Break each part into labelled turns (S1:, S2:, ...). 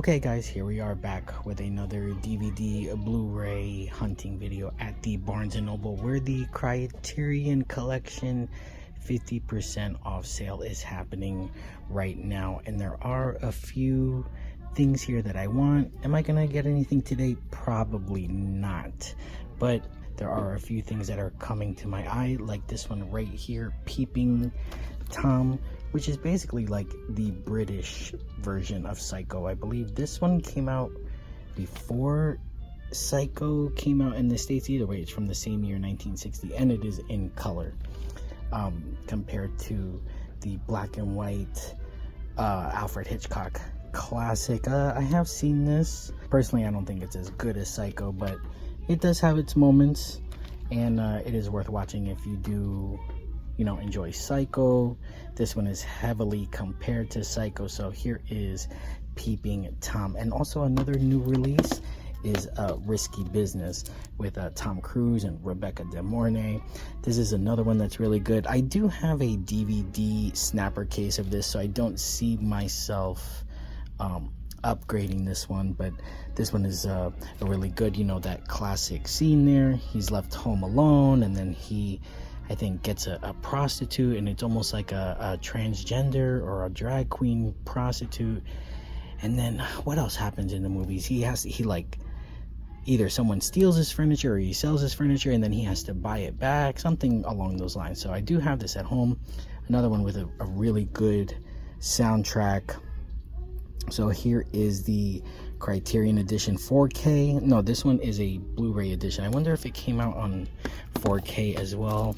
S1: Okay guys, here we are back with another DVD Blu-ray hunting video at the Barnes & Noble, where the Criterion Collection 50% off sale is happening right now. And there are a few things here that I want. Am I gonna get anything today? Probably not. But there are a few things that are coming to my eye, like this one right here, Peeping Tom, which is basically like the British version of Psycho. I believe this one came out before Psycho came out in the States. Either way, it's from the same year, 1960, and it is in color, compared to the black and white Alfred Hitchcock classic. I have seen this. Personally, I don't think it's as good as Psycho, but it does have its moments, and it is worth watching if you do, enjoy Psycho. This one is heavily compared to Psycho, so here is Peeping Tom. And also another new release is Risky Business with Tom Cruise and Rebecca De Mornay. This is another one that's really good. I do have a DVD snapper case of this, so I don't see myself upgrading this one, but this one is a really good, that classic scene there. He's left home alone, and then he, I think, gets a prostitute, and it's almost like a transgender or a drag queen prostitute. And then what else happens in the movies? He like, either someone steals his furniture or he sells his furniture, and then he has to buy it back, something along those lines. So I do have this at home. Another one with a really good soundtrack. So here is the Criterion edition 4K. No, this one is a Blu-ray edition. I wonder if it came out on 4K as well.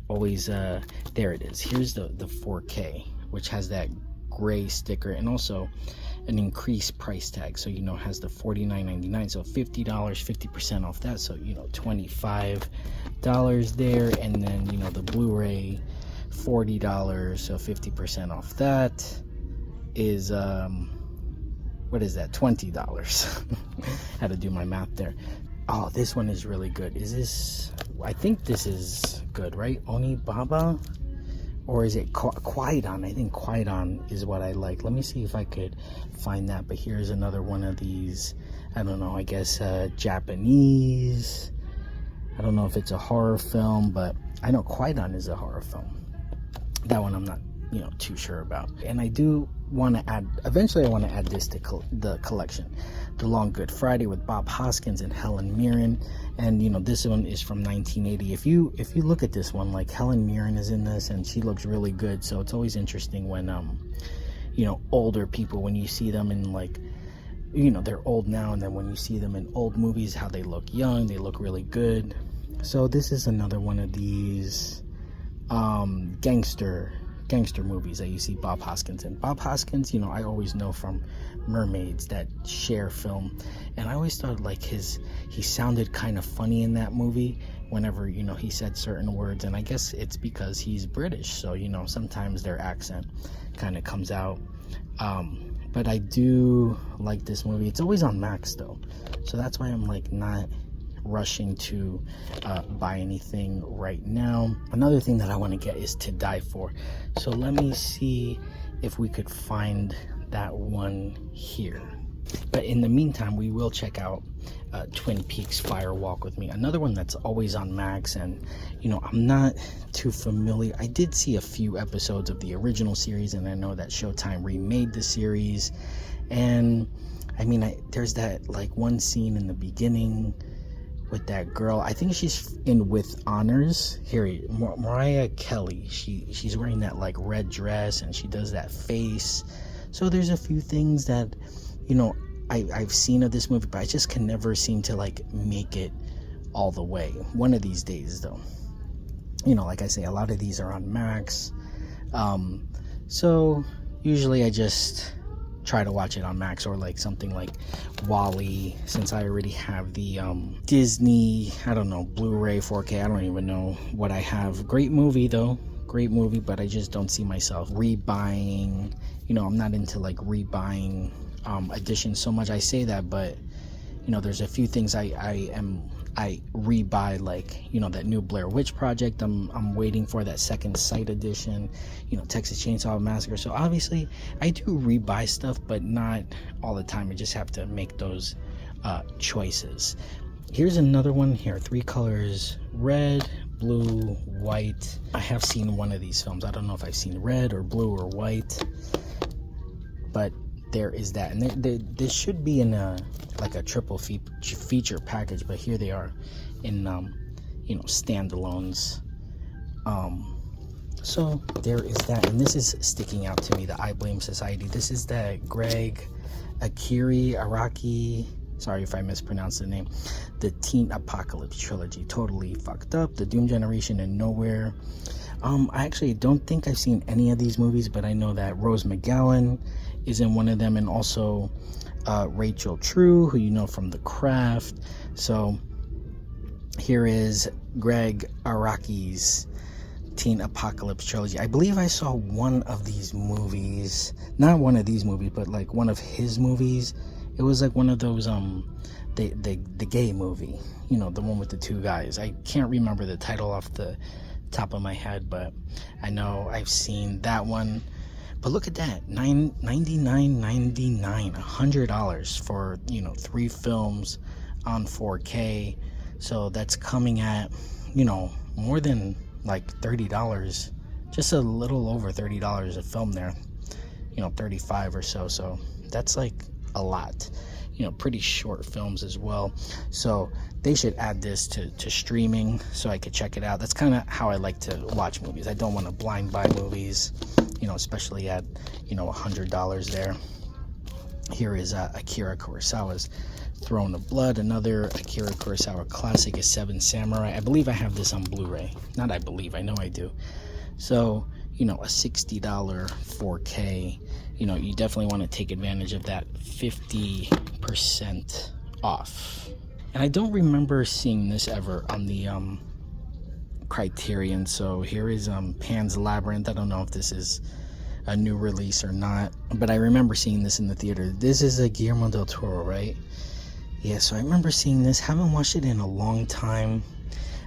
S1: Always there it is. Here's the 4K, which has that gray sticker and also an increased price tag. So has the $49.99, so $50, 50% off that, so $25 there. And then the Blu-ray, $40, so 50% off that is what is that, $20. Had to do my math there. Oh, this one is really good. Is this, I think this is good, right? Onibaba, or is it Kwaidan? I think Kwaidan is what I like. Let me see if I could find that. But here's another one of these, I don't know, I guess Japanese. I don't know if it's a horror film, but I know Kwaidan is a horror film. That one I'm not too sure about. And I do want to add, eventually I want to add this to the collection, The Long Good Friday with Bob Hoskins and Helen Mirren. And this one is from 1980. If you look at this one, like, Helen Mirren is in this and she looks really good. So it's always interesting when older people, when you see them in, like, they're old now, and then when you see them in old movies, how they look young, they look really good. So this is another one of these gangster movies that you see Bob Hoskins in. Bob Hoskins, I always know from Mermaids, that Cher film, and I always thought, like, he sounded kind of funny in that movie whenever he said certain words, and I guess it's because he's British, so sometimes their accent kind of comes out. But I do like this movie. It's always on Max though, so that's why I'm like not rushing to buy anything right now. Another thing that I want to get is To Die For, so let me see if we could find that one here. But in the meantime, we will check out Twin Peaks Fire Walk with Me, another one that's always on Max. And I'm not too familiar. I did see a few episodes of the original series, and I know that Showtime remade the series. And I mean, there's that like one scene in the beginning with that girl, I think she's in With Honors here, Mariah Kelly. She's wearing that like red dress, and she does that face. So there's a few things that I've seen of this movie, but I just can never seem to like make it all the way. One of these days though, like I say, a lot of these are on Max, so usually I just try to watch it on Max, or like something like Wall-E, since I already have the Disney, I don't know, Blu-ray 4K. I don't even know what I have. Great movie though, great movie, but I just don't see myself rebuying. I'm not into like rebuying editions so much. I say that, but there's a few things I I rebuy, like, you know, that new Blair Witch Project. I'm waiting for that Second Sight edition, you know, Texas Chainsaw Massacre. So obviously I do rebuy stuff, but not all the time. I just have to make those choices. Here's another one here, 3 colors: red, blue, white. I have seen one of these films. I don't know if I've seen red or blue or white, but there is that. And this should be in a like a triple feature package, but here they are in you know, standalones. So there is that. And this is sticking out to me, the I Blame Society. This is the Greg Araki, sorry if I mispronounced the name, the Teen Apocalypse trilogy. Totally fucked up. The Doom Generation and Nowhere. I actually don't think I've seen any of these movies, but I know that Rose McGowan is in one of them, and also Rachel True, who you know from The Craft. So here is Greg Araki's Teen Apocalypse trilogy. I believe I saw one of these movies, not one of these movies, but like one of his movies. It was like one of those the gay movie, you know, the one with the 2 guys. I can't remember the title off the top of my head, but I know I've seen that one. But look at that, $99.99, $100 for, you know, 3 films on 4K. So that's coming at, you know, more than like $30, just a little over $30 a film there, you know, 35 or so. So that's like a lot, you know, pretty short films as well. So they should add this to streaming so I could check it out. That's kind of how I like to watch movies. I don't want to blind buy movies, you know, especially at, you know, $100 there. Here is Akira Kurosawa's Throne of Blood. Another Akira Kurosawa classic is Seven Samurai. I believe I have this on Blu-ray. Not I believe, I know I do. So, you know, a $60 4K. You know, you definitely want to take advantage of that 50% off. And I don't remember seeing this ever on the Criterion. So here is Pan's Labyrinth. I don't know if this is a new release or not, but I remember seeing this in the theater. This is a Guillermo del Toro, right? Yeah, so I remember seeing this. Haven't watched it in a long time.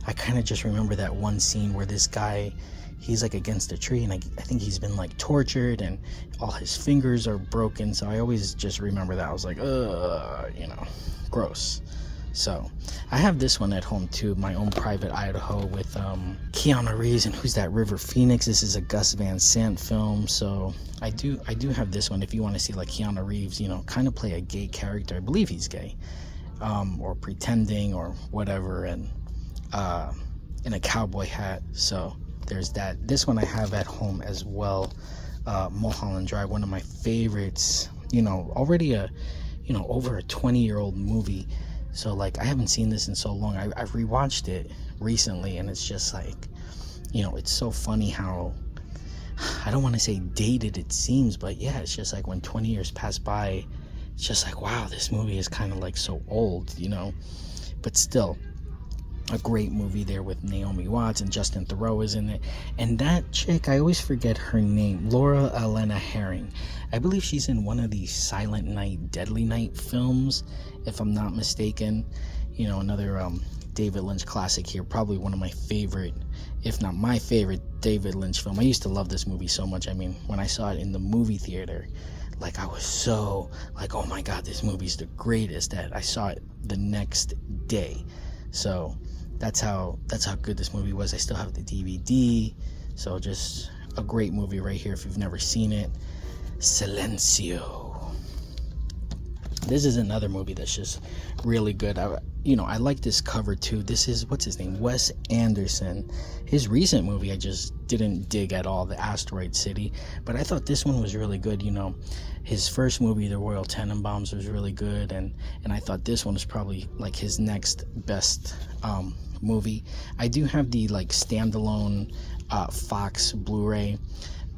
S1: I kind of just remember that one scene where this guy, he's like against a tree, and I think he's been like tortured and all his fingers are broken. So I always just remember that. I was like, you know, gross. So I have this one at home too, My Own Private Idaho, with Keanu Reeves and who's that, River Phoenix. This is a Gus Van Sant film. So I do have this one if you want to see like Keanu Reeves, you know, kind of play a gay character. I believe he's gay, or pretending or whatever, and in a cowboy hat. So there's that. This one I have at home as well. Mulholland Drive, one of my favorites, you know, already over a 20-year-old movie. So like I haven't seen this in so long. I've rewatched it recently, and it's just like, you know, it's so funny how, I don't want to say dated it seems, but yeah, it's just like when 20 years pass by, it's just like, wow, this movie is kind of like so old, you know, but still a great movie there with Naomi Watts, and Justin Theroux is in it. And that chick, I always forget her name, Laura Elena Herring. I believe she's in one of these Silent Night, Deadly Night films, if I'm not mistaken. You know, another David Lynch classic here, probably one of my favorite, if not my favorite David Lynch film. I used to love this movie so much. I mean, when I saw it in the movie theater, like I was so like, oh my god, this movie's the greatest, that I saw it the next day. So that's how good this movie was. I still have the DVD. So just a great movie right here if you've never seen it. Silencio. This is another movie that's just really good. I like this cover too. This is, what's his name, Wes Anderson. His recent movie I just didn't dig at all, The Asteroid City, but I thought this one was really good. You know, his first movie, The Royal Tenenbaums, was really good, and I thought this one was probably like his next best movie. I do have the like standalone Fox Blu-ray,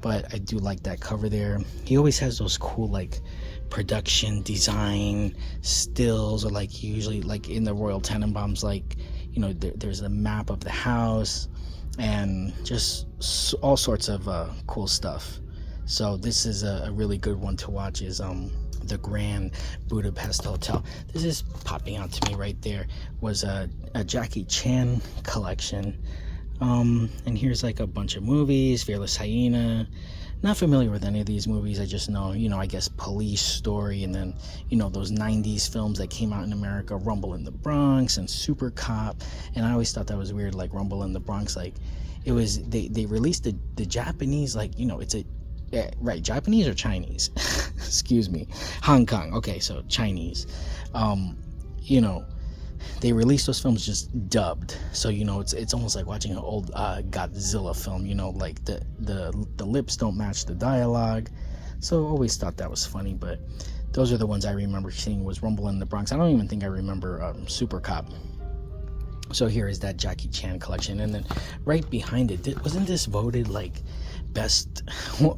S1: but I do like that cover there. He always has those cool like production design stills, or like usually like in the Royal Tenenbaums, like, you know, there's a map of the house and just all sorts of cool stuff. So this is a really good one to watch, is the Grand Budapest Hotel. This is popping out to me right there. Was a Jackie Chan collection. And here's like a bunch of movies. Fearless Hyena. Not familiar with any of these movies. I just know, I guess Police Story, and then, those 90s films that came out in America, Rumble in the Bronx and Super Cop. And I always thought that was weird, like Rumble in the Bronx, like it was, they released the Japanese, like, it's a, right, Japanese or Chinese? Excuse me. Hong Kong. Okay, so Chinese. They released those films just dubbed, so it's almost like watching an old Godzilla film. Like the lips don't match the dialogue. So I always thought that was funny, but those are the ones I remember seeing. Was Rumble in the Bronx. I don't even think I remember Super Cop. So here is that Jackie Chan collection, and then right behind it, wasn't this voted like best?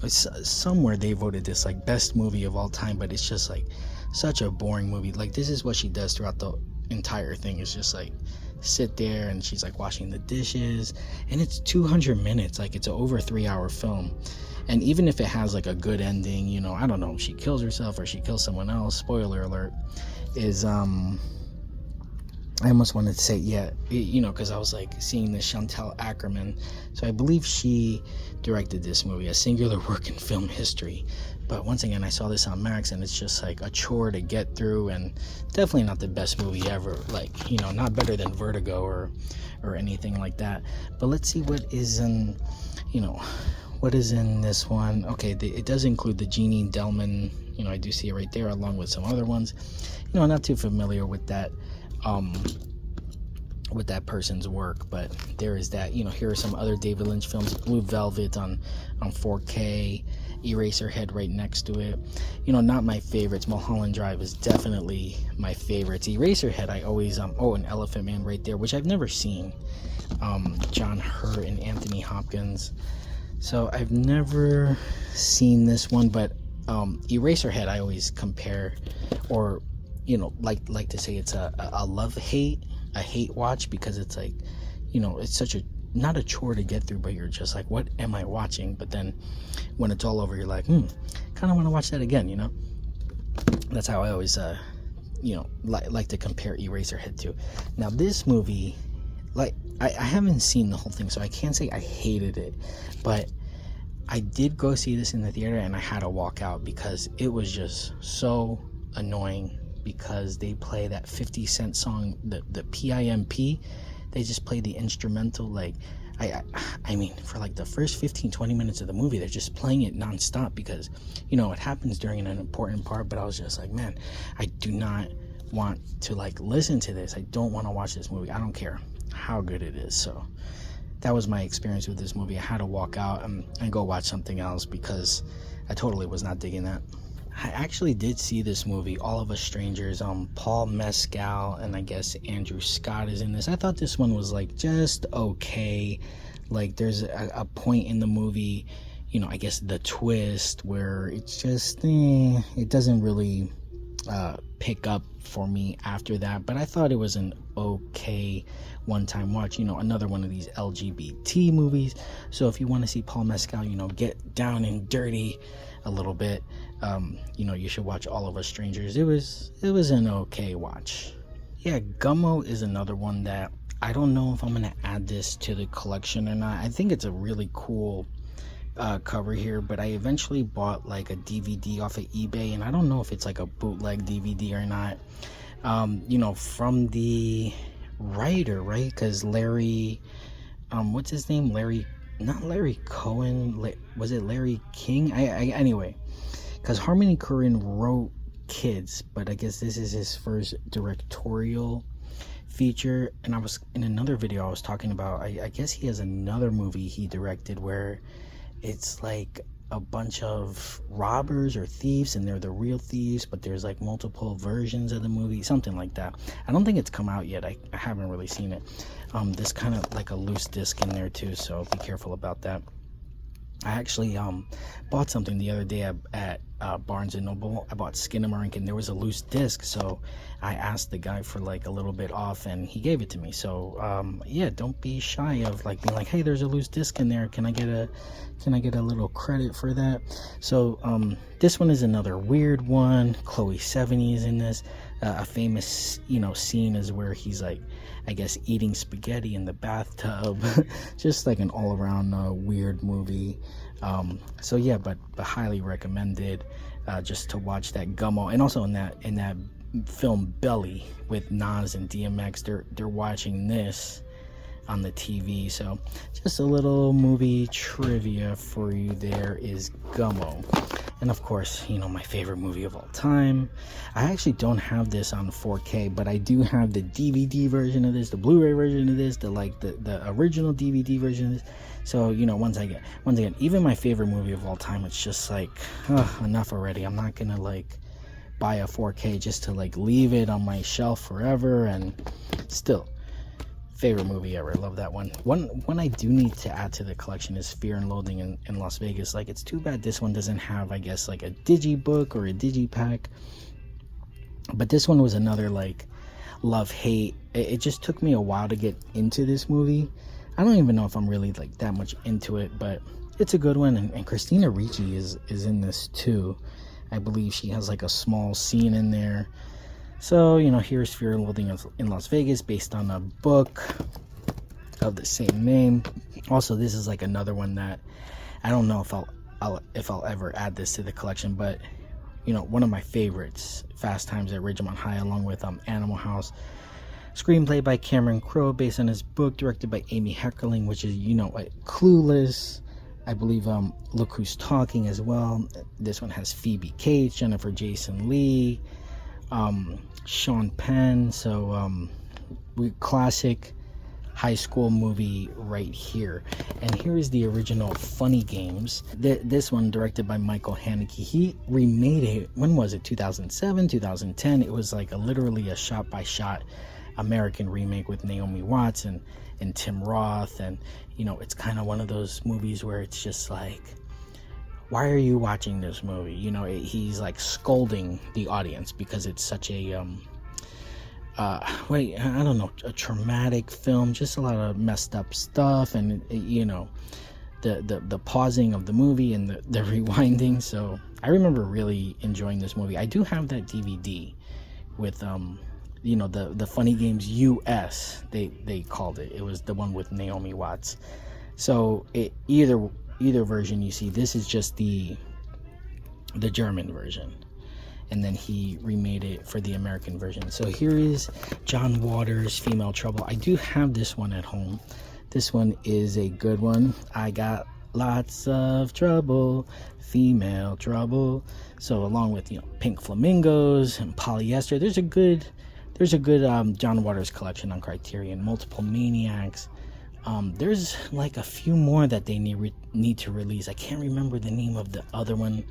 S1: Somewhere they voted this like best movie of all time, but it's just like such a boring movie. Like, this is what she does throughout the entire thing, is just like sit there and she's like washing the dishes, and it's 200 minutes. Like, it's an over 3-hour film, and even if it has like a good ending, I don't know if she kills herself or she kills someone else, spoiler alert, is I almost wanted to say, because I was like seeing this Chantal Ackerman, so I believe she directed this movie, a singular work in film history. But once again, I saw this on Max, and it's just like a chore to get through, and definitely not the best movie ever. Like, not better than Vertigo or anything like that. But let's see what is in, what is in this one. Okay, it does include the Jeannie Delman. I do see it right there, along with some other ones. Not too familiar with that person's work, but there is that. Here are some other David Lynch films. Blue Velvet on 4K, Eraserhead right next to it. Not my favorites. Mulholland Drive is definitely my favorites. Eraserhead, I always and Elephant Man right there, which I've never seen. John Hurt and Anthony Hopkins. So I've never seen this one, but Eraserhead I always compare, or like to say it's a love-hate, a hate watch, because it's like, it's such a, not a chore to get through, but you're just like, what am I watching? But then when it's all over, you're like, kind of want to watch that again. That's how I always like to compare Eraserhead to. Now this movie, like, I haven't seen the whole thing, so I can't say I hated it, but I did go see this in the theater, and I had to walk out because it was just so annoying, because they play that 50 Cent song, the PIMP. They just play the instrumental. Like, I mean, for like the first 15-20 minutes of the movie, they're just playing it nonstop, because it happens during an important part. But I was just like, man, I do not want to like listen to this. I don't want to watch this movie. I don't care how good it is. So that was my experience with this movie. I had to walk out and go watch something else, because I totally was not digging that. I actually did see this movie, All of Us Strangers. Paul Mescal and I guess Andrew Scott is in this. I thought this one was like just okay. Like, there's a point in the movie, I guess the twist, where it's just it doesn't really pick up for me after that. But I thought it was an okay one-time watch. Another one of these LGBT movies. So if you want to see Paul Mescal, get down and dirty a little bit, you should watch All of Us Strangers. It was an okay watch. Yeah, Gummo is another one that I don't know if I'm gonna add this to the collection or not. I think it's a really cool cover here, but I eventually bought like a DVD off of eBay, and I don't know if it's like a bootleg DVD or not. From the writer, right? Because Larry, what's his name? Not Larry Cohen. Was it Larry King? Anyway, because Harmony Korine wrote Kids, but I guess this is his first directorial feature. And I was in another video I was talking about, I guess he has another movie he directed where it's like a bunch of robbers or thieves, and they're the real thieves, but there's like multiple versions of the movie, something like that. I don't think it's come out yet. I haven't really seen it. There's kind of like a loose disc in there too, so be careful about that. I actually bought something the other day at Barnes and Noble. I bought Skinamarink and there was a loose disc, so I asked the guy for like a little bit off and he gave it to me. So yeah, don't be shy of like being like, hey, there's a loose disc in there, can I get a little credit for that? So this one is another weird one. Chloe Sevigny is in this. A famous scene is where he's like, I guess, eating spaghetti in the bathtub. Just like an all-around weird movie. So yeah, but highly recommended just to watch that Gummo. And also in that film Belly with Nas and DMX, they're watching this on the TV. So just a little movie trivia for you there is Gummo. And of course, my favorite movie of all time. I actually don't have this on 4K, but I do have the DVD version of this, the Blu-ray version of this, the original DVD version of this. So, once again, even my favorite movie of all time, it's just like, enough already. I'm not gonna like buy a 4K just to like leave it on my shelf forever. And still, favorite movie ever. Love that one. One I do need to add to the collection is Fear and Loathing in Las Vegas. Like, it's too bad this one doesn't have, I guess, like a digibook or a digipack. But this one was another like love-hate. It just took me a while to get into this movie. I don't even know if I'm really like that much into it, but it's a good one. And Christina Ricci is in this too. I believe she has like a small scene in there. So, here's Fear and Loathing in Las Vegas, based on a book of the same name. Also, this is like another one that I don't know if I'll ever add this to the collection, but one of my favorites, Fast Times at Ridgemont High, along with Animal House. Screenplay by Cameron Crowe, based on his book, directed by Amy Heckerling, which is like Clueless. I believe Look Who's Talking as well. This one has Phoebe Cates, Jennifer Jason Leigh, Sean Penn. So classic high school movie right here. And here is the original Funny Games. This one directed by Michael Haneke. He remade it, when was it, 2007, 2010? It was like literally a shot by shot American remake with Naomi Watts and Tim Roth. And it's kind of one of those movies where it's just like, why are you watching this movie? He's like scolding the audience because it's such a a traumatic film, just a lot of messed up stuff, and the pausing of the movie and the rewinding. So I remember really enjoying this movie. I do have that DVD with the Funny Games US, they called it. It was the one with Naomi Watts. So either version you see, this is just the German version, and then he remade it for the American version. So here is John Waters' Female Trouble. I do have this one at home. This one is a good one. I got lots of trouble, female trouble. So along with Pink Flamingos and Polyester, there's a good John Waters collection on Criterion. Multiple Maniacs. There's like a few more that they need to release. I can't remember the name of the other one.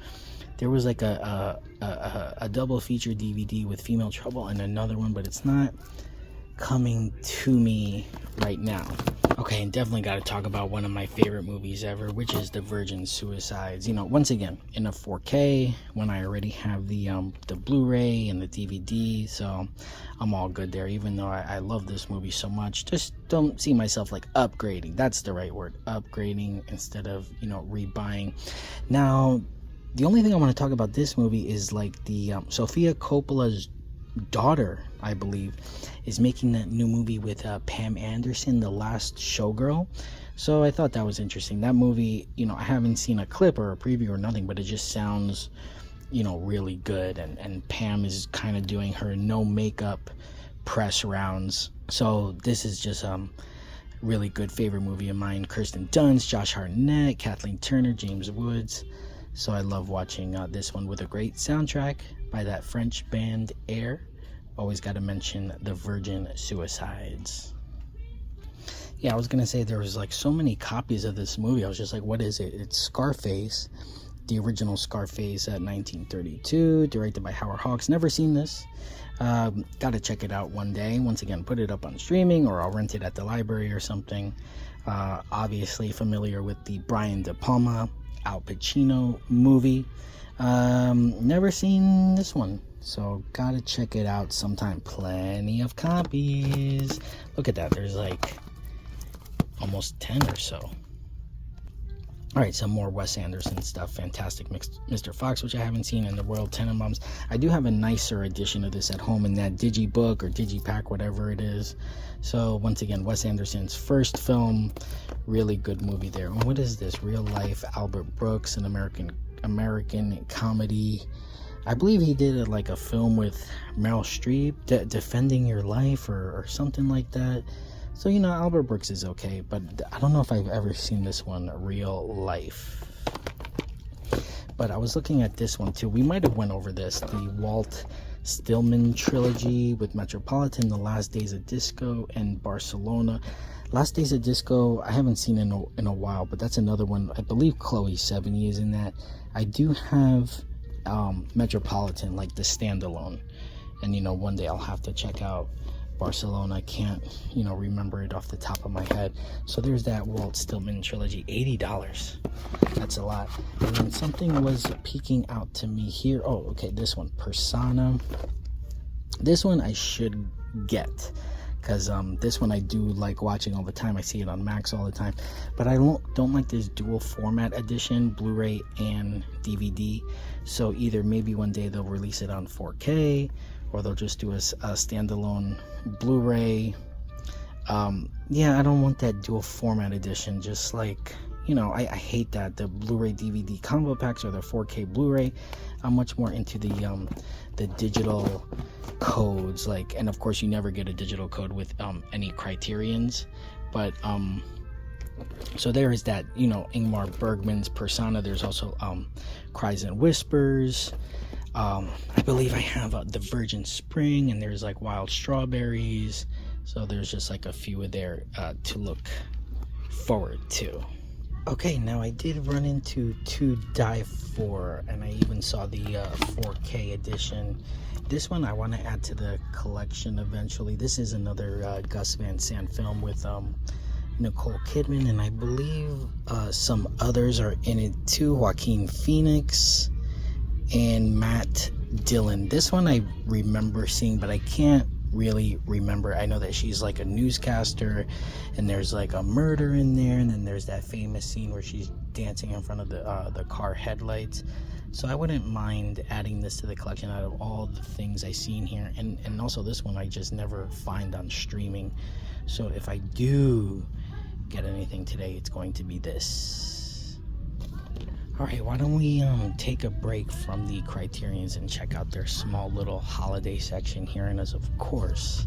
S1: There was like a double feature DVD with Female Trouble and another one, but it's not coming to me right now. Okay, and definitely got to talk about one of my favorite movies ever, which is The Virgin Suicides. Once again, in a 4K, when I already have the Blu-ray and the DVD, so I'm all good there. Even though I love this movie so much, just don't see myself like upgrading. That's the right word, upgrading instead of rebuying. Now, the only thing I want to talk about this movie is like the Sofia Coppola's daughter, I believe, is making that new movie with Pam Anderson, The Last Showgirl. So I thought that was interesting. That movie, I haven't seen a clip or a preview or nothing, but it just sounds, really good. And Pam is kind of doing her no makeup press rounds. So this is just really good favorite movie of mine. Kirsten Dunst, Josh Hartnett, Kathleen Turner, James Woods. So I love watching this one with a great soundtrack by that French band Air. Always got to mention The Virgin Suicides. Yeah, I was going to say there was like so many copies of this movie. I was just like, what is it? It's Scarface, the original Scarface at 1932, directed by Howard Hawks. Never seen this. Got to check it out one day. Once again, put it up on streaming, or I'll rent it at the library or something. Obviously familiar with the Brian De Palma Al Pacino movie. Never seen this one, so gotta check it out sometime. Plenty of copies. Look at that, there's like almost 10 or so. All right, some more Wes Anderson stuff. Fantastic Mr. Fox, which I haven't seen, in the Royal Tenenbaums. I do have a nicer edition of this at home in that digibook or digipack, whatever it is. So once again, Wes Anderson's first film, really good movie there. And what is this? Real life Albert Brooks, an American comedy. I believe he did like a film with Meryl Streep, Defending Your Life or something like that. So, you know, Albert Brooks is okay, but I don't know if I've ever seen this one, Real Life. But I was looking at this one too. We might have went over this, the Walt Stillman trilogy with Metropolitan, The Last Days of Disco, and Barcelona. Last Days of Disco, I haven't seen in a while, but that's another one. I believe Chloe Sevigny is in that. I do have Metropolitan, like the standalone. And, you know, one day I'll have to check out Barcelona. I can't, you know, remember it off the top of my head. So there's that Walt Stillman trilogy, $80. That's a lot. And then something was peeking out to me here. Oh, okay, this one, Persona. This one I should get, because this one I do like watching all the time. I see it on Max all the time, but I don't like this dual format edition, Blu-ray and DVD. So either maybe one day they'll release it on 4K, or they'll just do a standalone Blu-ray. Yeah, I don't want that dual format edition. Just like, you know, I hate that, the Blu-ray DVD combo packs or the 4K Blu-ray. I'm much more into the digital codes, like, and of course you never get a digital code with any Criterions, but so there is that, you know, Ingmar Bergman's Persona. There's also Cries and Whispers. I believe I have The Virgin Spring, and there's like Wild Strawberries. So there's just like a few of there to look forward to. Okay, now I did run into To Die For, and I even saw the 4K edition. This one I want to add to the collection eventually. This is another Gus Van Sant film with Nicole Kidman, and I believe some others are in it too. Joaquin Phoenix and Matt Dillon. This one I remember seeing, but I can't really remember. I know that she's like a newscaster, and there's like a murder in there, and then there's that famous scene where she's dancing in front of the car headlights. So I wouldn't mind adding this to the collection out of all the things I've seen here. And also this one I just never find on streaming. So if I do get anything today, it's going to be this. Alright, why don't we take a break from the Criterions and check out their small little holiday section here. And as of course,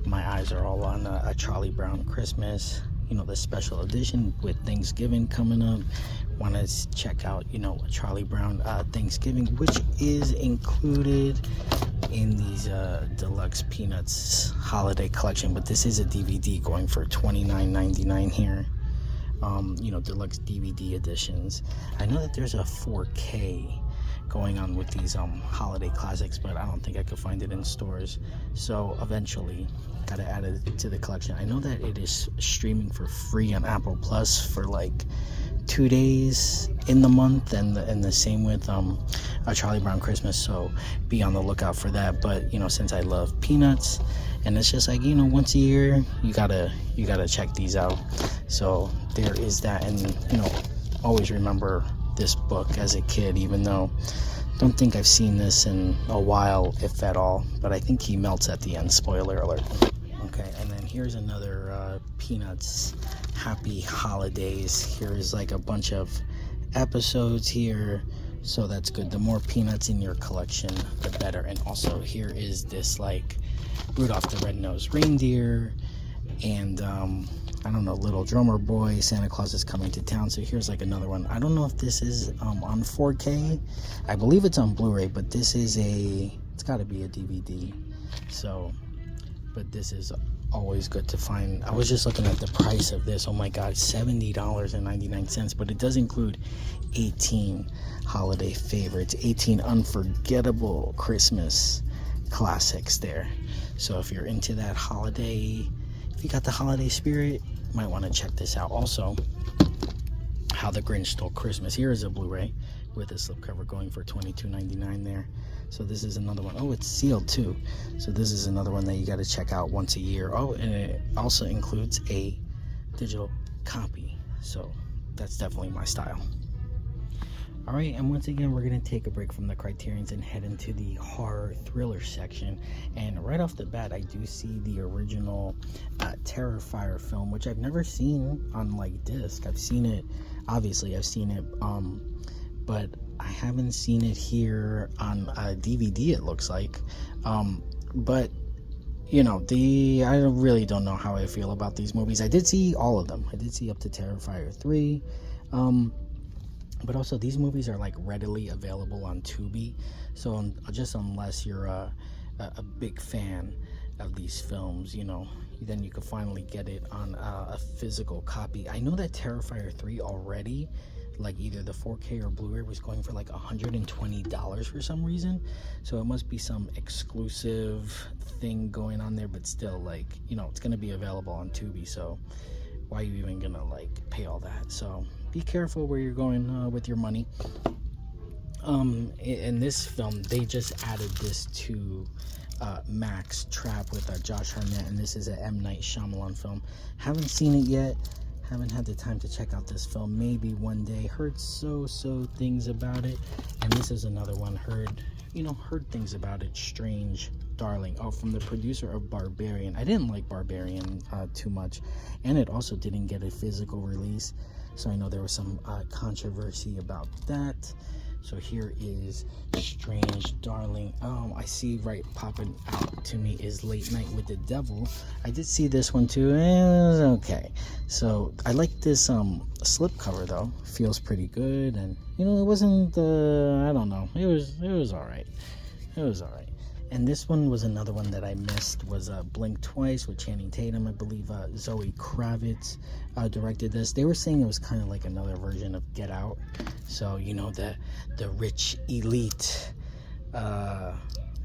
S1: my eyes are all on a Charlie Brown Christmas, you know, the special edition with Thanksgiving coming up. Want to check out, you know, Charlie Brown Thanksgiving, which is included in these deluxe Peanuts holiday collection. But this is a DVD going for $29.99 here. You know, deluxe DVD editions. I know that there's a 4K going on with these holiday classics, but I don't think I could find it in stores. So eventually gotta add it to the collection. I know that it is streaming for free on Apple Plus for like 2 days in the month, and the same with a Charlie Brown Christmas, so be on the lookout for that. But you know, since I love Peanuts, and it's just like, you know, once a year you gotta check these out. So there is that. And you know, always remember this book as a kid, even though I don't think I've seen this in a while, if at all, but I think he melts at the end, spoiler alert. Okay, and then here's another Peanuts Happy Holidays. Here's like a bunch of episodes here, so that's good. The more Peanuts in your collection, the better. And also here is this like Rudolph the Red-Nosed Reindeer, and I don't know, Little Drummer Boy, Santa Claus is Coming to Town. So here's like another one. I don't know if this is on 4K. I believe it's on Blu-ray, but this is it's got to be a DVD. So, but this is always good to find. I was just looking at the price of this. Oh my God, $70.99. But it does include 18 holiday favorites, 18 unforgettable Christmas classics there. So if you're into that holiday, if you got the holiday spirit, you might want to check this out. Also, How the Grinch Stole Christmas. Here is a Blu-ray with a slipcover going for $22.99 there. So this is another one. Oh, it's sealed too. So this is another one that you got to check out once a year. Oh, and it also includes a digital copy. So that's definitely my style. All right, and once again, we're going to take a break from the Criterions and head into the horror thriller section. And right off the bat, I do see the original Terrifier film, which I've never seen on like disc. I've seen it, obviously, I've seen it, but I haven't seen it here on DVD, it looks like. But you know, I really don't know how I feel about these movies. I did see all of them. I did see up to Terrifier 3. But also, these movies are like readily available on Tubi. So just unless you're a big fan of these films, you know, then you can finally get it on a physical copy. I know that Terrifier 3 already, like either the 4K or Blu-ray, was going for like $120 for some reason. So it must be some exclusive thing going on there, but still, like, you know, it's going to be available on Tubi. So why are you even going to like pay all that? So be careful where you're going with your money. In this film, they just added this to Max Trap with Josh Hartnett, and this is an M. Night Shyamalan film. Haven't seen it yet. Haven't had the time to check out this film. Maybe one day. Heard so things about it, and this is another one. Heard things about it. Strange Darling. Oh, from the producer of Barbarian. I didn't like Barbarian too much, and it also didn't get a physical release. So I know there was some controversy about that. So here is Strange Darling. I see right popping out to me is Late Night with the Devil. I did see this one too. It was okay. So I like this slipcover though. Feels pretty good, and you know, it wasn't I don't know. It was all right. It was all right. And this one was another one that I missed, was Blink Twice with Channing Tatum. I believe Zoe Kravitz directed this. They were saying it was kind of like another version of Get Out. So, you know, the rich elite, blah,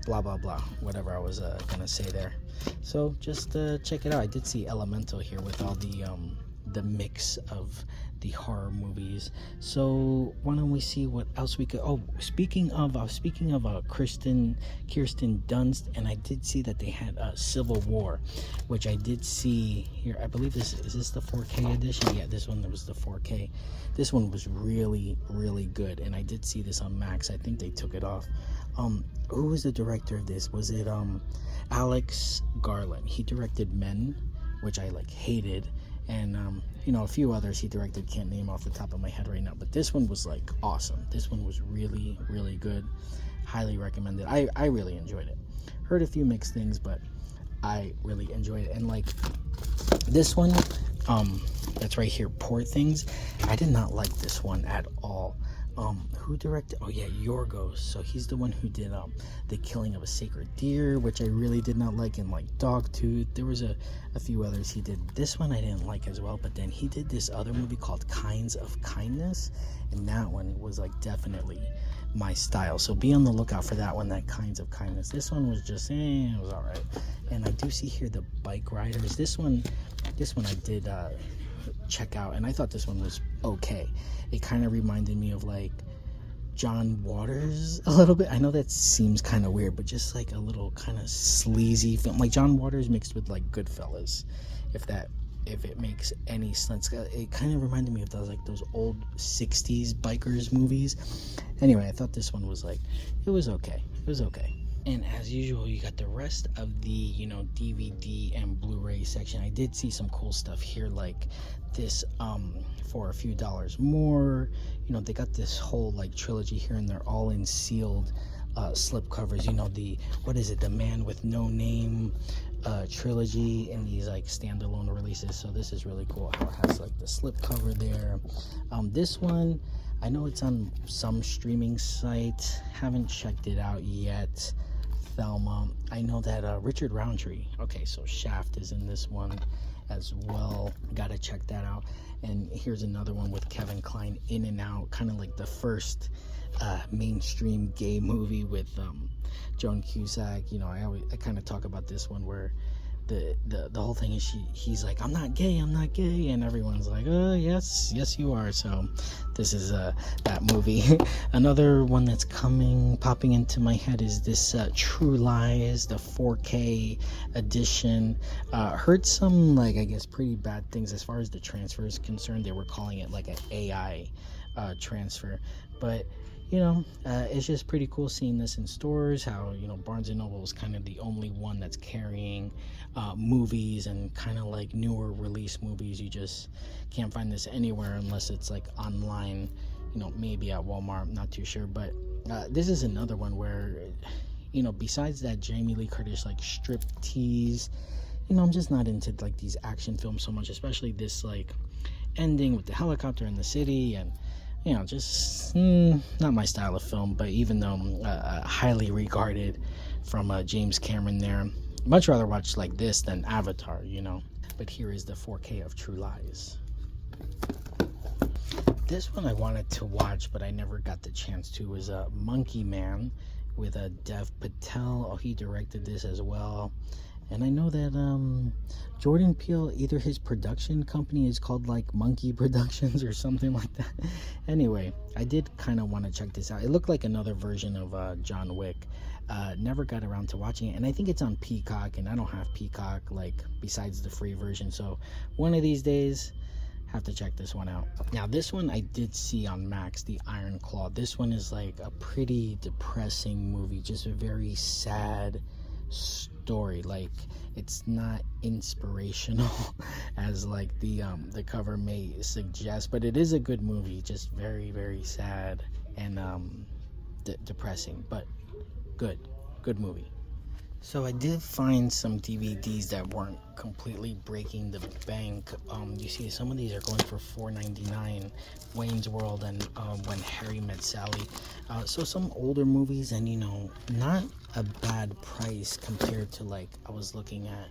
S1: blah, blah, whatever I was going to say there. So just check it out. I did see Elemental here with all the mix of the horror movies. So why don't we see what else we could. Oh, speaking of Kirsten Dunst, and I did see that they had Civil War, which I did see here. I believe is this the 4K edition? Yeah, this one was the 4K. This one was really good, and I did see this on Max. I think they took it off. Who was the director of this? Was it Alex Garland? He directed Men, which I like hated, and you know, a few others he directed, can't name off the top of my head right now, but this one was like awesome. This one was really good. Highly recommended. I really enjoyed it. Heard a few mixed things, but I really enjoyed it. And like this one, that's right here, Poor Things, I did not like this one at all. Who directed? Oh yeah, Yorgos. So he's the one who did The Killing of a Sacred Deer, which I really did not like, and like Dogtooth. There was a few others he did. This one I didn't like as well, but then he did this other movie called Kinds of Kindness, and that one was like definitely my style. So be on the lookout for that one, that Kinds of Kindness. This one was just it was all right. And I do see here The Bike Riders. This one I did check out, and I thought this one was okay. It kind of reminded me of like John Waters a little bit. I know that seems kind of weird, but just like a little kind of sleazy film, like John Waters mixed with like Goodfellas, if it makes any sense. It kind of reminded me of those old 60s bikers movies. Anyway, I thought this one was like, it was okay. And as usual, you got the rest of the, you know, DVD and Blu-ray section. I did see some cool stuff here, like this for a few dollars more. You know, they got this whole like trilogy here, and they're all in sealed slip covers. You know, the Man with No Name trilogy, and these like standalone releases. So this is really cool how it has like the slip cover there. This one, I know it's on some streaming site, haven't checked it out yet. Thelma, I know that Richard Roundtree, okay, so Shaft is in this one as well. Gotta check that out. And here's another one with Kevin Kline, In and Out, kind of like the first mainstream gay movie with Joan Cusack. You know, I kind of talk about this one where the whole thing is he's like, I'm not gay, and everyone's like, yes you are. So this is that movie. Another one that's popping into my head is this True Lies, the 4K edition. Heard some, like, I guess pretty bad things as far as the transfer is concerned. They were calling it like an AI transfer, but it's just pretty cool seeing this in stores, how Barnes & Noble is kind of the only one that's carrying movies and kind of like newer release movies. You just can't find this anywhere unless it's like online, maybe at Walmart, I'm not too sure. But this is another one where besides that Jamie Lee Curtis like strip tease, I'm just not into like these action films so much, especially this like ending with the helicopter in the city, and just not my style of film. But even though highly regarded from James Cameron there, much rather watch like this than Avatar, But here is the 4K of True Lies. This one I wanted to watch, but I never got the chance to, was Monkey Man with Dev Patel. Oh, he directed this as well. And I know that Jordan Peele, either his production company is called like Monkey Productions or something like that. Anyway, I did kind of want to check this out. It looked like another version of John Wick. Never got around to watching it, and I think it's on Peacock, and I don't have Peacock like besides the free version. So one of these days, have to check this one out. Now this one I did see on Max, The Iron Claw. This one is like a pretty depressing movie, just a very sad story. Like, it's not inspirational as like the cover may suggest, but it is a good movie, just very, very sad and depressing, but good movie. So I did find some DVDs that weren't completely breaking the bank. You see some of these are going for $4.99, Wayne's World and When Harry Met Sally. So some older movies, and not a bad price compared to, like, I was looking at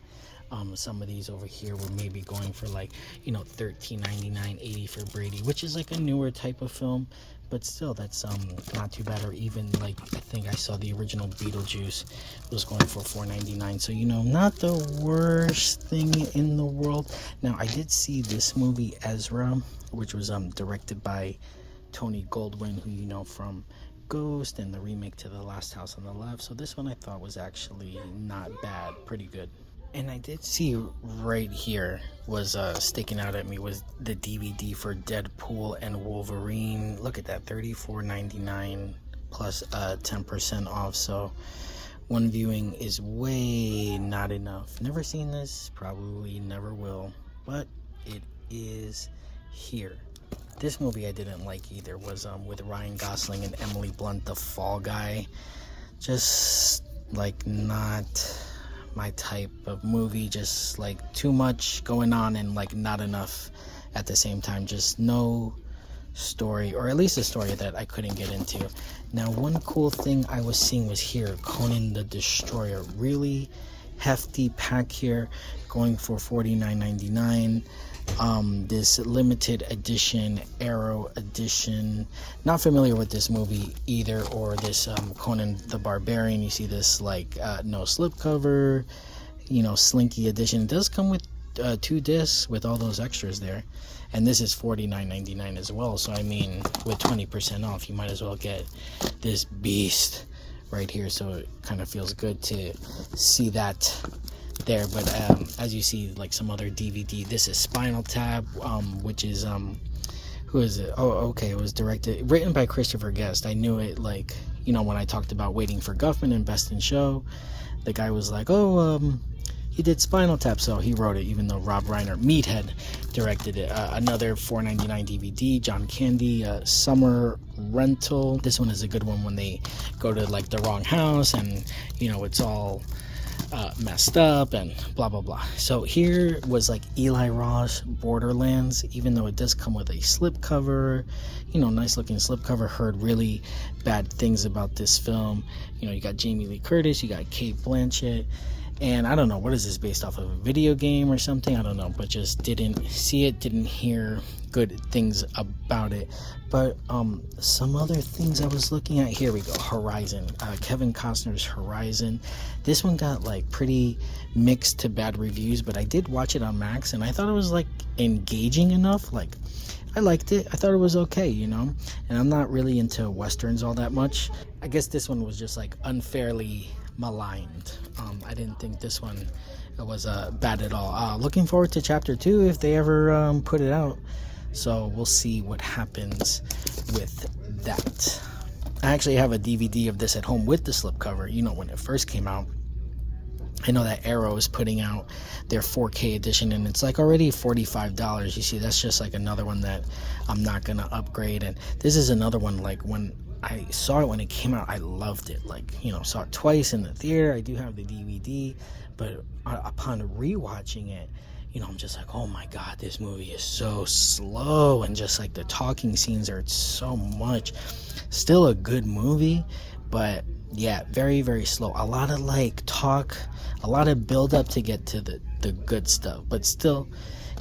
S1: some of these over here were maybe going for like $13.99, $80 for Brady, which is like a newer type of film, but still that's not too bad. Or even like, I think I saw the original Beetlejuice was going for $4.99, so not the worst thing in the world. Now I did see this movie Ezra, which was directed by Tony Goldwyn, who from Ghost and the remake to The Last House on the Left. So this one I thought was actually not bad, pretty good. And I did see right here was sticking out at me was the DVD for Deadpool and Wolverine. Look at that, $34.99 plus 10% off. So one viewing is way not enough. Never seen this, probably never will, but it is here. This movie I didn't like either was with Ryan Gosling and Emily Blunt, The Fall Guy. Just like not my type of movie, just like too much going on and like not enough at the same time. Just no story, or at least a story that I couldn't get into. Now one cool thing I was seeing was here, Conan the Destroyer. Really hefty pack here, going for $49.99. This limited edition, Arrow edition. Not familiar with this movie either, or this Conan the Barbarian. You see this like no slipcover, slinky edition. It does come with 2 discs with all those extras there, and this is $49.99 as well. So I mean, with 20% off, you might as well get this beast right here. So it kind of feels good to see that there. But as you see, like some other DVD, this is Spinal Tap, which is who is it? Oh, okay, it was written by Christopher Guest. I knew it, like, when I talked about Waiting for Guffman and Best in Show, the guy was like, he did Spinal Tap, so he wrote it, even though Rob Reiner, Meathead, directed it. Another $4.99 DVD, John Candy, Summer Rental. This one is a good one when they go to like the wrong house and it's all messed up and blah blah blah. So here was like Eli Roth, Borderlands, even though it does come with a slipcover, nice looking slipcover. Heard really bad things about this film. You got Jamie Lee Curtis, you got Kate Blanchett, And I don't know, what is this based off of, a video game or something? I don't know, but just didn't see it, didn't hear good things about it. But some other things I was looking at, here we go, Horizon, Kevin Costner's Horizon. This one got like pretty mixed to bad reviews, but I did watch it on Max, and I thought it was like engaging enough. Like, I liked it. I thought it was okay, you know, and I'm not really into Westerns all that much. I guess this one was just like unfairly maligned. I didn't think this one was bad at all. Looking forward to chapter 2 if they ever put it out. So we'll see what happens with that. I actually have a DVD of this at home with the slipcover. You know, when it first came out, I know that Arrow is putting out their 4K edition, and it's like already $45. You see, that's just like another one that I'm not gonna upgrade. And this is another one, like, when I saw it when it came out, I loved it. Like, you know, saw it twice in the theater. I do have the DVD, but upon rewatching it, you know, I'm just like, oh my god, this movie is so slow, and just like the talking scenes are so much. Still a good movie, but yeah, very, very slow. A lot of like talk, a lot of build up to get to the good stuff, but still,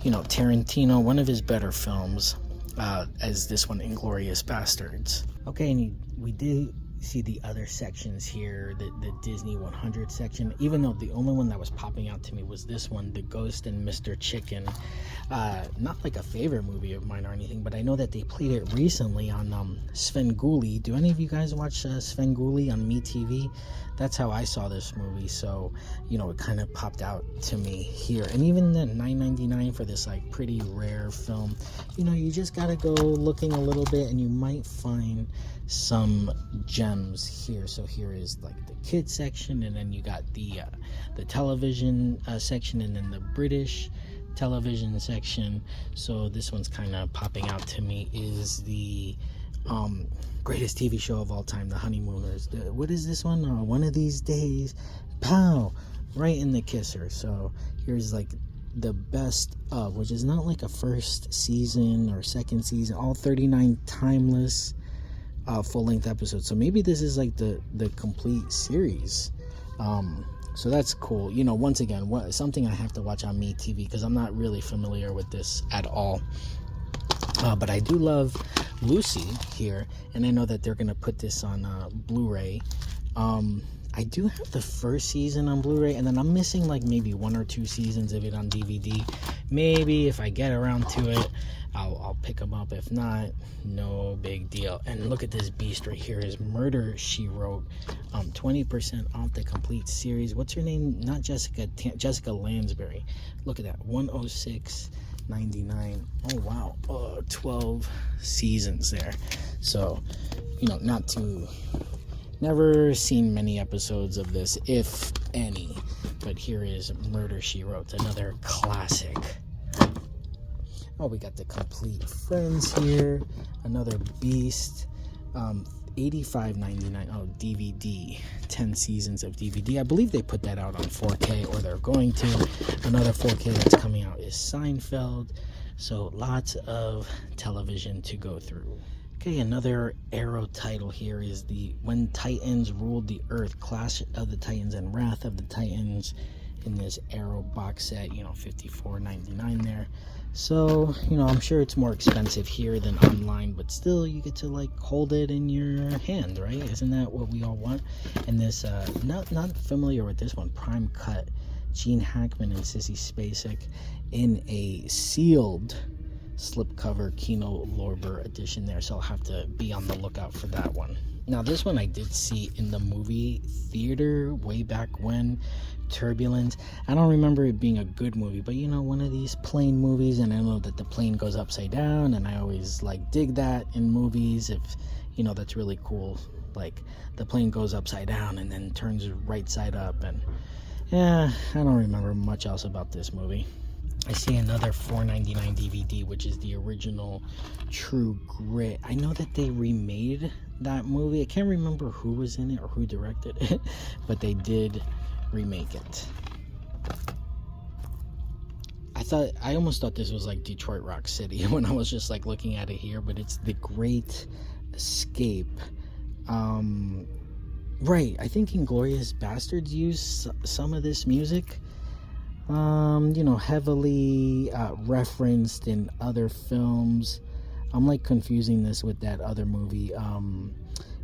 S1: you know, Tarantino, one of his better films, as this one, Inglourious Bastards. Okay, and we did see the other sections here, the Disney 100 section, even though the only one that was popping out to me was this one, The Ghost and Mr. Chicken. Not like a favorite movie of mine or anything, but I know that they played it recently on Svengoolie. Do any of you guys watch Svengoolie on MeTV? That's how I saw this movie, so, you know, it kind of popped out to me here. And even the $9.99 for this like pretty rare film, you know, you just gotta go looking a little bit and you might find some gems here. So here is like the kids section, and then you got the television section, and then the British television section. So this one's kind of popping out to me is the greatest TV show of all time, The Honeymooners. What is this one? One of These Days, pow, right in the kisser. So here's like the best of, which is not like a first season or second season, all 39 timeless full-length episodes. So maybe this is like the complete series. So that's cool. You know, once again, something I have to watch on MeTV because I'm not really familiar with this at all. But I do love Lucy here, and I know that they're gonna put this on Blu-ray. I do have the first season on Blu-ray, and then I'm missing like maybe 1 or 2 seasons of it on DVD. Maybe if I get around to it, I'll pick them up. If not, no big deal. And look at this beast right here, is Murder, She Wrote. 20% off the complete series. What's her name? Not Jessica, Jessica Lansbury. Look at that, $106.99. Oh wow, 12 seasons there. So, you know, not too, never seen many episodes of this, if any, but here is Murder, She Wrote, another classic. Oh, we got the complete Friends here, another beast. $85.99. Oh, DVD, 10 seasons of DVD. I believe they put that out on 4K, or they're going to. Another 4K that's coming out is Seinfeld. So lots of television to go through. Okay, another Arrow title here is the When Titans Ruled the Earth, Clash of the Titans and Wrath of the Titans, in this Arrow box set, you know, $54.99 there. So, you know, I'm sure it's more expensive here than online, but still you get to like hold it in your hand, right? Isn't that what we all want? And this not familiar with this one, Prime Cut, Gene Hackman and Sissy Spacek in a sealed slipcover Kino Lorber edition there, so I'll have to be on the lookout for that one. Now this one I did see in the movie theater way back when, Turbulence. I don't remember it being a good movie, but you know, one of these plane movies, and I know that the plane goes upside down, and I always like dig that in movies. If you know, that's really cool, like the plane goes upside down and then turns right side up. And yeah, I don't remember much else about this movie. I see another $4.99 DVD, which is the original True Grit. I know that they remade that movie. I can't remember who was in it or who directed it, but they did remake it. I almost thought this was like Detroit Rock City when I was just like looking at it here, but it's The Great Escape. Right, I think Inglorious Bastards used some of this music, heavily referenced in other films. I'm like confusing this with that other movie.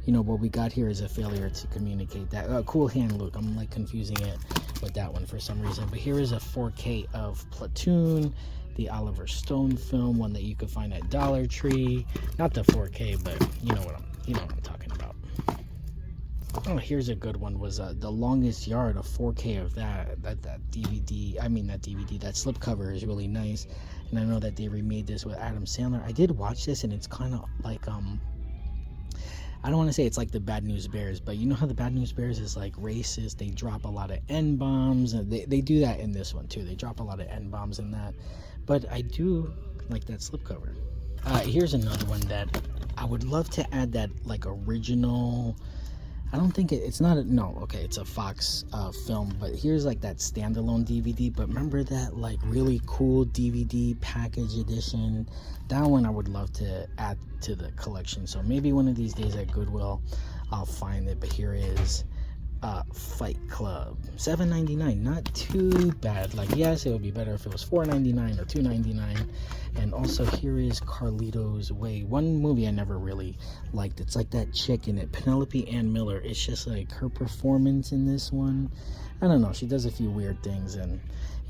S1: What we got here is a failure to communicate. That Cool Hand Luke. I'm like confusing it with that one for some reason. But here is a 4K of Platoon, the Oliver Stone film, one that you could find at Dollar Tree. Not the 4K, but you know what I'm talking about. Oh, here's a good one. Was The Longest Yard, a 4K of that DVD. That slipcover is really nice. And I know that they remade this with Adam Sandler. I did watch this, and it's kind of like I don't want to say it's like the Bad News Bears, but you know how the Bad News Bears is like racist. They drop a lot of N-bombs, and they do that in this one too. They drop a lot of N-bombs in that. But I do like that slipcover. Here's another one that I would love to add, that like original. I don't think it's a Fox film, but here's like that standalone DVD. But remember that like really cool DVD package edition? That one I would love to add to the collection. So maybe one of these days at Goodwill I'll find it. But here is Fight Club, $7.99. Not too bad. Like, yes, it would be better if it was $4.99 or $2.99. And also here is Carlito's Way, one movie I never really liked. It's like that chick in it, Penelope Ann Miller. It's just like her performance in this one, I don't know, she does a few weird things, and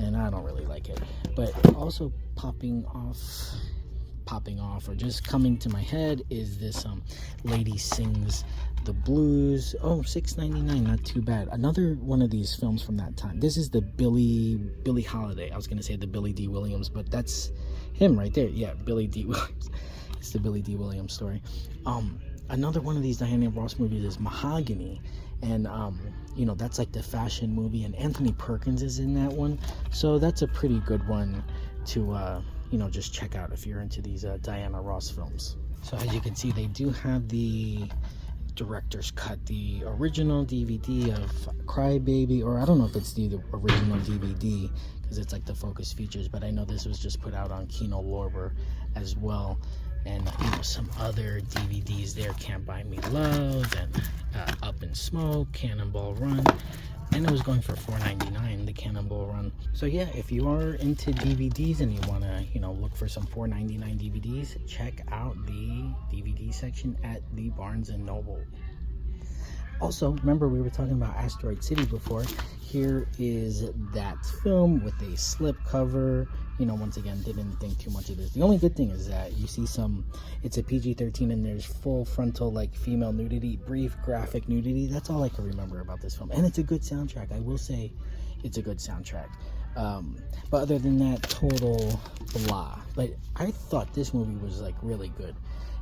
S1: I don't really like it. But also popping off or just coming to my head is this Lady Sings the Blues. Oh, $6.99, not too bad. Another one of these films from that time. This is the Billie Holiday. I was gonna say the Billy D. Williams, but that's him right there. Yeah, Billy D. Williams. It's the Billy D. Williams story. Another one of these Diana Ross movies is Mahogany, and that's like the fashion movie, and Anthony Perkins is in that one. So that's a pretty good one to just check out if you're into these Diana Ross films. So as you can see, they do have the director's cut, the original DVD of Crybaby, or I don't know if it's the original DVD because it's like the Focus Features, but I know this was just put out on Kino Lorber as well. And some other DVDs there, Can't Buy Me Love, and Up in Smoke, Cannonball Run, and it was going for $4.99, the Cannonball Run. So yeah, if you are into DVDs and you want to look for some $4.99 DVDs, check out the DVD section at the Barnes & Noble. Also, remember we were talking about Asteroid City before. Here is that film with a slipcover. Once again, didn't think too much of this. The only good thing is that you see it's a PG-13 and there's full frontal like female nudity, brief graphic nudity. That's all I can remember about this film. And it's a good soundtrack. I will say it's a good soundtrack. But other than that, total blah. But I thought this movie was like really good.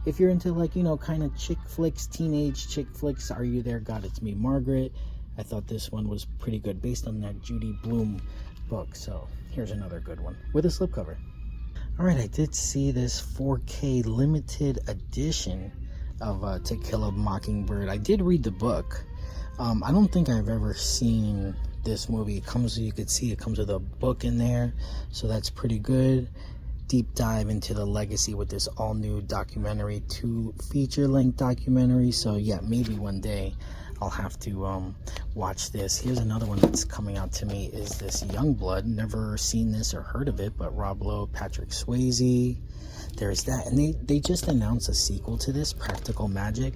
S1: If you're into like, kind of chick flicks, teenage chick flicks, Are You There, God, It's Me, Margaret? I thought this one was pretty good based on that Judy Blume book. So here's another good one with a slipcover. All right, I did see this 4K limited edition of To Kill a Mockingbird. I did read the book. I don't think I've ever seen this movie. You could see it comes with a book in there, so that's pretty good. Deep dive into the legacy with this all new documentary, 2 feature-length documentary. So yeah, maybe one day I'll have to watch this. Here's another one that's coming out to me, is this Youngblood. Never seen this or heard of it, but Rob Lowe, Patrick Swayze, there's that. And they just announced a sequel to this, Practical Magic.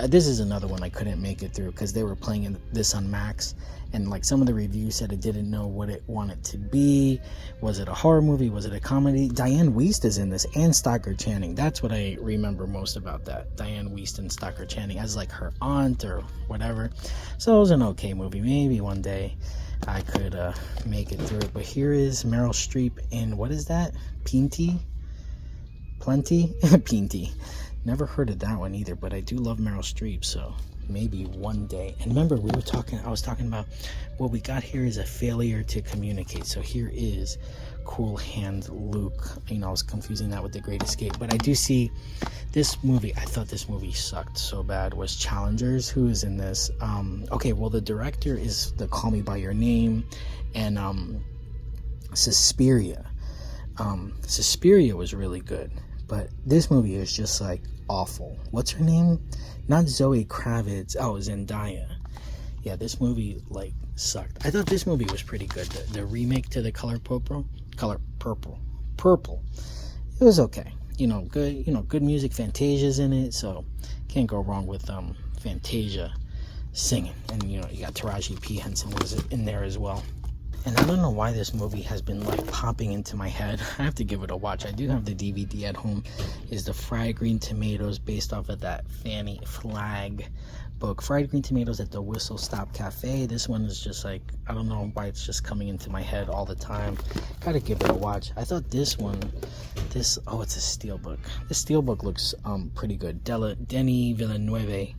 S1: This is another one I couldn't make it through because they were playing this on Max, and like some of the reviews said it didn't know what it wanted to be. Was it a horror movie? Was it a comedy? Diane Wiest is in this, and Stockard Channing. That's what I remember most about that. Diane Wiest and Stockard Channing as like her aunt or whatever. So it was an okay movie. Maybe one day I could make it through it. But here is Meryl Streep in, what is that? Plenty? Plenty. Never heard of that one either, but I do love Meryl Streep, so maybe one day. And remember, I was talking about what we got here is a failure to communicate. So here is Cool Hand Luke. I was confusing that with The Great Escape, but I do see this movie. I thought this movie sucked so bad. Was Challengers. Who is in this? Okay, well, the director is the Call Me By Your Name, and Suspiria. Suspiria was really good. But this movie is just like awful. What's her name? Not Zoe Kravitz. Oh, Zendaya. Yeah, this movie like sucked. I thought this movie was pretty good. The remake to The Color Purple. It was okay. Good music. Fantasia's in it, so can't go wrong with Fantasia singing. And you got Taraji P. Henson was in there as well. And I don't know why this movie has been like popping into my head. I have to give it a watch. I do have the DVD at home. Is the Fried Green Tomatoes, based off of that Fannie Flagg book. Fried Green Tomatoes at the Whistle Stop Cafe. This one is just like, I don't know why it's just coming into my head all the time. Gotta give it a watch. I thought this one, it's a steelbook. This steelbook looks pretty good. Denis Villeneuve.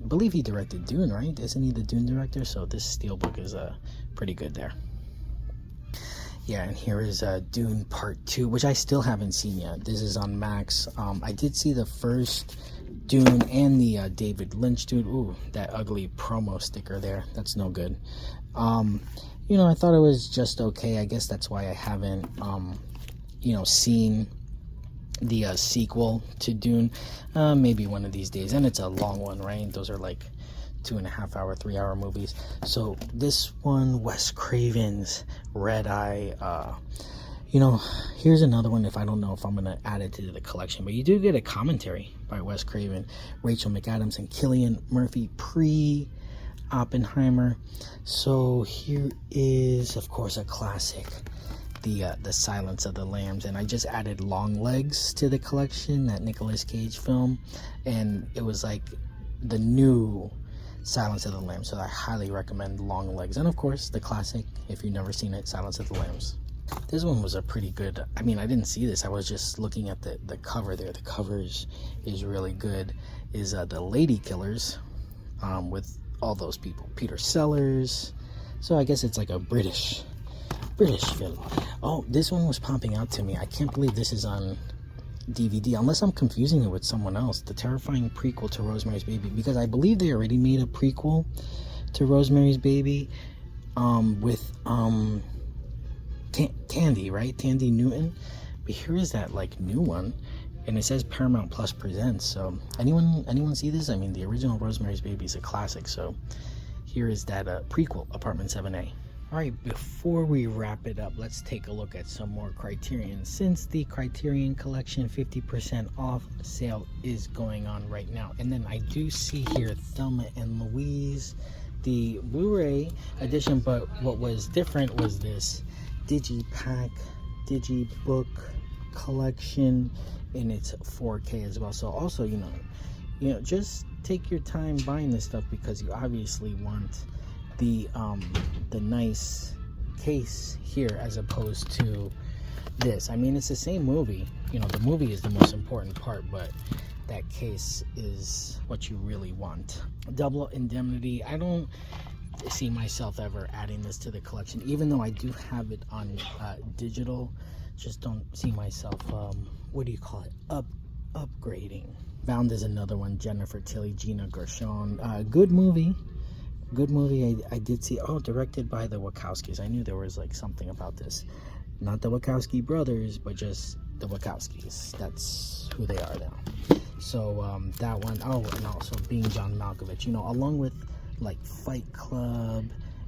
S1: Believe he directed Dune, right? Isn't he the Dune director? So this steelbook is pretty good there. Yeah, and here is Dune Part 2, which I still haven't seen yet. This is on Max. I did see the first Dune and the David Lynch Dune. Ooh, that ugly promo sticker there. That's no good. I thought it was just okay. I guess that's why I haven't, seen the sequel to Dune. Maybe one of these days. And it's a long one, right? Those are like 2.5 hour, 3 hour movies. So this one, Wes Craven's Red Eye. Here's another one. If I don't know if I'm gonna add it to the collection, but you do get a commentary by Wes Craven, Rachel McAdams, and Cillian Murphy pre Oppenheimer. So here is, of course, a classic, the Silence of the Lambs, and I just added Long Legs to the collection, that Nicolas Cage film, and it was like the new Silence of the Lambs, so I highly recommend Long Legs. And of course the classic, if you've never seen it, Silence of the Lambs. This one was a pretty good, I didn't see this, I was just looking at the cover there. The cover is really good. Is The Lady Killers, with all those people, Peter Sellers. So I guess it's like a British film. Oh, this one was popping out to me. I can't believe this is on DVD, unless I'm confusing it with someone else. The terrifying prequel to Rosemary's Baby, because I believe they already made a prequel to Rosemary's Baby with Tandy, right? Tandy Newton. But here is that like new one, and it says Paramount Plus presents. So anyone see this? The original Rosemary's Baby is a classic, so here is that prequel, Apartment 7A. Alright, before we wrap it up, let's take a look at some more Criterion, since the Criterion Collection 50% off sale is going on right now. And then I do see here Thelma and Louise, the Blu-ray edition, but what was different was this Digipack, Digibook collection, and it's 4K as well. So also, just take your time buying this stuff, because you obviously want the nice case here as opposed to this. It's the same movie. The movie is the most important part, but that case is what you really want. Double Indemnity. I don't see myself ever adding this to the collection, even though I do have it on digital. Just don't see myself upgrading. Bound is another one. Jennifer Tilly, Gina Gershon. Good movie. I did see. Directed by the Wachowskis. I knew there was like something about this. Not the Wachowski brothers, but just the Wachowskis. That's who they are now. So that one. And also Being John Malkovich. Along with like Fight Club,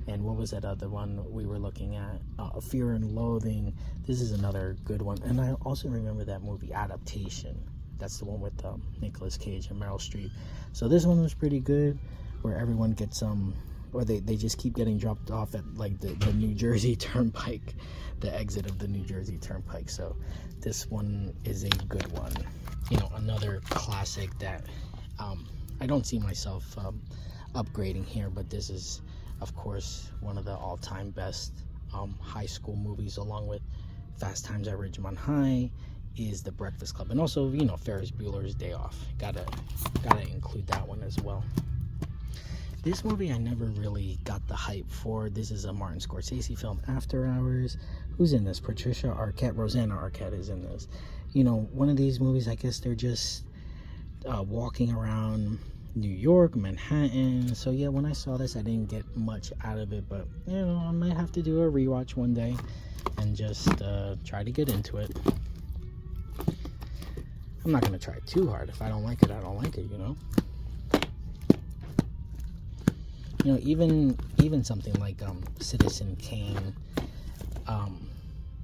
S1: and what was that other one we were looking at? Fear and Loathing. This is another good one. And I also remember that movie Adaptation. That's the one with Nicolas Cage and Meryl Streep. So this one was pretty good, where everyone gets or they just keep getting dropped off at like the New Jersey Turnpike, the exit of the New Jersey Turnpike. So this one is a good one. Another classic that I don't see myself upgrading here, but this is of course one of the all-time best high school movies, along with Fast Times at Ridgemont High, is The Breakfast Club, and also Ferris Bueller's Day Off. Gotta include that one as well. This movie I never really got the hype for. This is a Martin Scorsese film, After Hours. Who's in this? Patricia Arquette. Rosanna Arquette is in this. One of these movies, I guess they're just walking around New York, Manhattan. So yeah, when I saw this, I didn't get much out of it, but I might have to do a rewatch one day and just try to get into it. I'm not gonna try it too hard. If I don't like it, I don't like it, you know. You know, even something like Citizen Kane,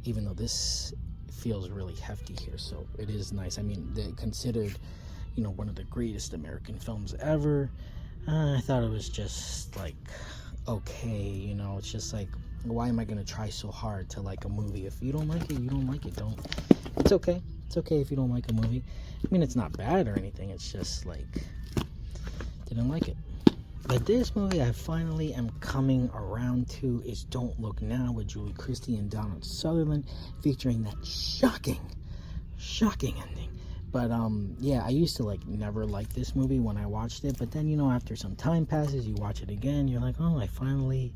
S1: even though this feels really hefty here, so it is nice. I mean, they're considered, you know, one of the greatest American films ever. I thought it was just like okay, you know. It's just like, why am I gonna try so hard to like a movie? If you don't like it, you don't like it. Don't. It's okay. It's okay if you don't like a movie. I mean, it's not bad or anything. It's just like, didn't like it. But this movie I finally am coming around to is Don't Look Now with Julie Christie and Donald Sutherland, featuring that shocking ending. But yeah, I used to like never like this movie when I watched it, but then, you know, after some time passes, you watch it again, you're like, oh, I finally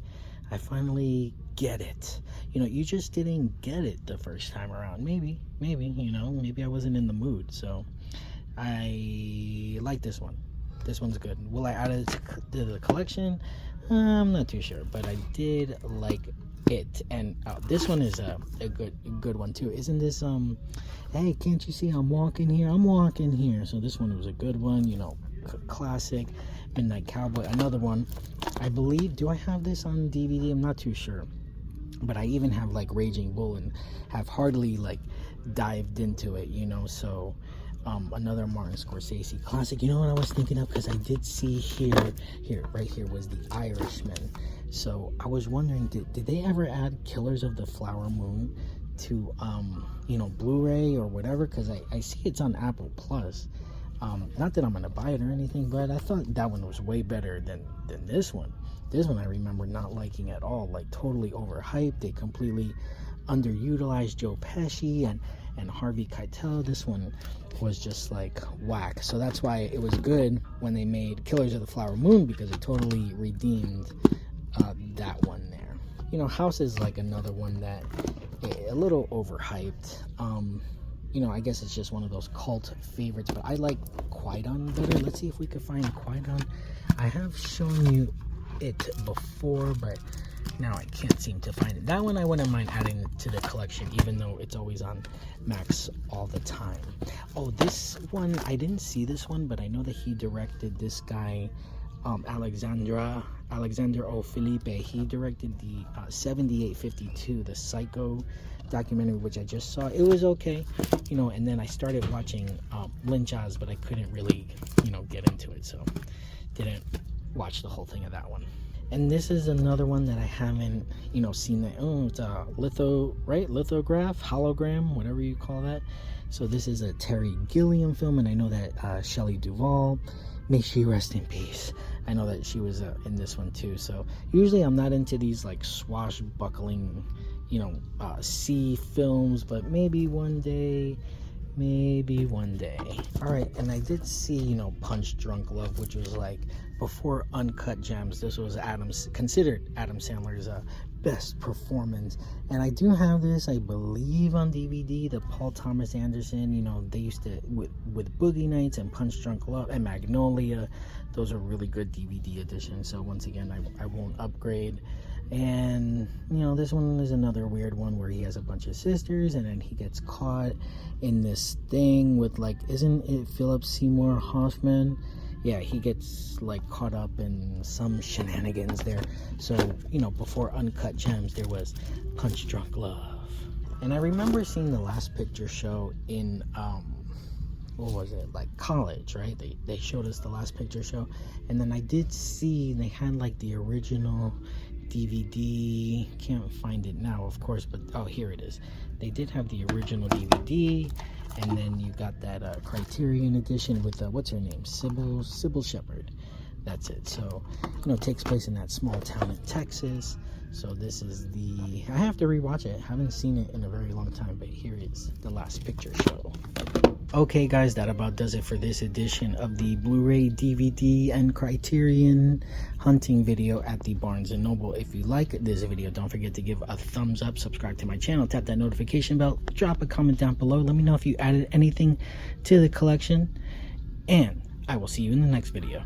S1: get it. You know, you just didn't get it the first time around. Maybe, you know, maybe I wasn't in the mood. So I like this one. This one's good. Will I add it to the collection? I'm not too sure, but I did like it. And this one is a good one too. Isn't this hey, can't you see I'm walking here? I'm walking here. So this one was a good one, you know, classic. Midnight Cowboy, another one. I believe, do I have this on DVD? I'm not too sure. But I even have like Raging Bull and have hardly like dived into it, you know. So another Martin Scorsese classic. You know what I was thinking of? Because I did see right here was The Irishman. So I was wondering, did they ever add Killers of the Flower Moon to you know, Blu-ray or whatever? Because I see it's on Apple Plus. Not that I'm gonna buy it or anything, but I thought that one was way better than this one. This one I remember not liking at all, like totally overhyped. They completely underutilized Joe Pesci and Harvey Keitel. This one was just like whack. So that's why it was good when they made Killers of the Flower Moon, because it totally redeemed that one there. You know, House is like another one that a little overhyped. You know, I guess it's just one of those cult favorites, but I like Qui-Gon better. Let's see if we could find Qui-Gon. I have shown you it before, but now I can't seem to find it. That one I wouldn't mind adding to the collection, even though it's always on Max all the time. Oh, this one, I didn't see this one, but I know that he directed this guy, Alexander O. Felipe. He directed the 7852, the Psycho documentary, which I just saw. It was okay, you know, and then I started watching Lynch's, but I couldn't really, you know, get into it, so didn't watch the whole thing of that one. And this is another one that I haven't, you know, seen. That, oh, it's a lithograph, hologram, whatever you call that. So this is a Terry Gilliam film, and I know that Shelley Duvall, may she rest in peace, I know that she was in this one too. So usually I'm not into these like swashbuckling, you know, sea films, but maybe one day. All right, and I did see, you know, Punch Drunk Love, which was like before Uncut Gems. This was considered Adam Sandler's best performance, and I do have this, I believe, on DVD. The Paul Thomas Anderson, you know, they used to with Boogie Nights and Punch Drunk Love and Magnolia. Those are really good DVD editions. So once again, I won't upgrade. And you know, this one is another weird one where he has a bunch of sisters, and then he gets caught in this thing with, like, isn't it Philip Seymour Hoffman? Yeah, he gets like caught up in some shenanigans there. So, you know, before Uncut Gems, there was Punch Drunk Love. And I remember seeing the Last Picture Show in what was it, like college, right? They showed us the Last Picture Show, and then I did see they had like the original DVD. Can't find it now, of course, but oh, here it is. They did have the original DVD, and then you got that Criterion edition with what's her name, Sybil Shepherd. That's it. So, you know, it takes place in that small town in Texas. So this is the, I have to rewatch it. I haven't seen it in a very long time, but here is the Last Picture Show. Okay guys, that about does it for this edition of the Blu-ray, DVD, and Criterion hunting video at the Barnes & Noble. If you like this video, don't forget to give a thumbs up, subscribe to my channel, tap that notification bell, drop a comment down below. Let me know if you added anything to the collection, and I will see you in the next video.